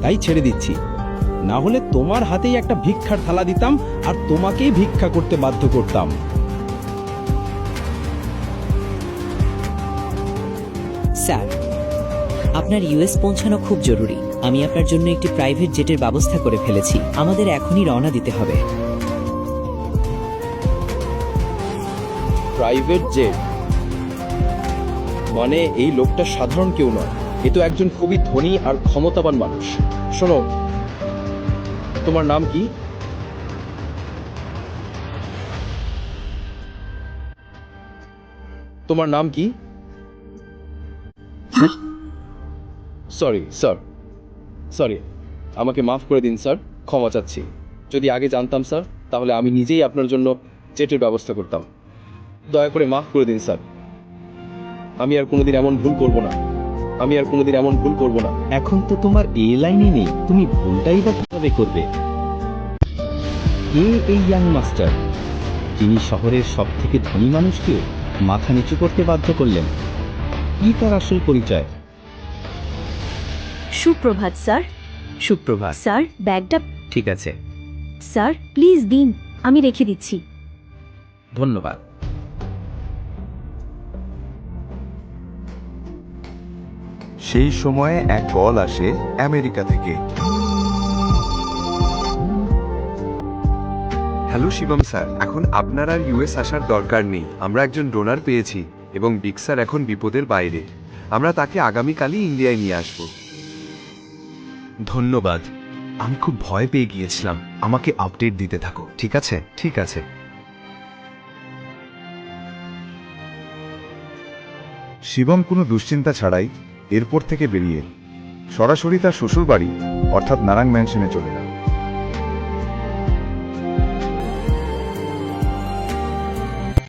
তাই ছেড়ে দিচ্ছি, না হলে তোমার হাতেই একটা ভিক্ষার থালা দিতাম আর তোমাকেই ভিক্ষা করতে বাধ্য করতাম। স্যার, আপনার ইউএস পৌঁছানো খুব জরুরি। আমি আপনার জন্য একটি প্রাইভেট জেটের ব্যবস্থা করে ফেলেছি। আমাদের এখনই রওনা দিতে হবে। প্রাইভেট জেট মানে এই লোকটা সাধারণ কেউ নয়, এ তো একজন খুবই ধনী আর ক্ষমতাবান মানুষ। শোনো, তোমার নাম কি? তোমার নাম কি? সরি স্যার, সরি, আমাকে মাফ করে দিন স্যার, ক্ষমা চাচ্ছি। যদি আগে জানতাম স্যার, তাহলে আমি নিজেই আপনার জন্য জেটের ব্যবস্থা করতাম। দয়া করে মাফ করে দিন স্যার, আমি আর কোনোদিন এমন ভুল করব না, আমি আর কোনোদিন এমন ভুল করব না। এখন তো তোমার এই লাইনই নেই, তুমি ভুলটাই বা কিভাবে করবে? কে এই ইয়াং মাস্টার, যিনি শহরের সব থেকে ধনী মানুষকে মাথা নিচু করতে বাধ্য করলেন? কি তার আসল পরিচয়? সুপ্রভাত স্যার। সুপ্রভাত। স্যার, ব্যাগটা ঠিক আছে, স্যার প্লিজ দিন, আমি রেখে দিচ্ছি। ধন্যবাদ। সেই সময়ে এক কল আসে আমেরিকা থেকে। হ্যালো শিবম স্যার, এখন আপনার আর ইউএস আসার দরকার নেই। আমরা একজন ডোনার পেয়েছি এবং বিগ স্যার এখন বিপদের বাইরে। আমরা তাকে আগামীকালই ইন্ডিয়ায় নিয়ে আসব। ধন্যবাদ। আমি খুব ভয় পেয়ে গিয়েছিলাম। আমাকে আপডেট দিতে থাকো, ঠিক আছে? ঠিক আছে। শিবম কোনো দুশ্চিন্তা ছাড়াই এরপোর্ট থেকে বেরিয়ে সরাসরি তার শ্বশুর বাড়ি অর্থাৎ নারায়ণ ম্যানশনে চলে যায়।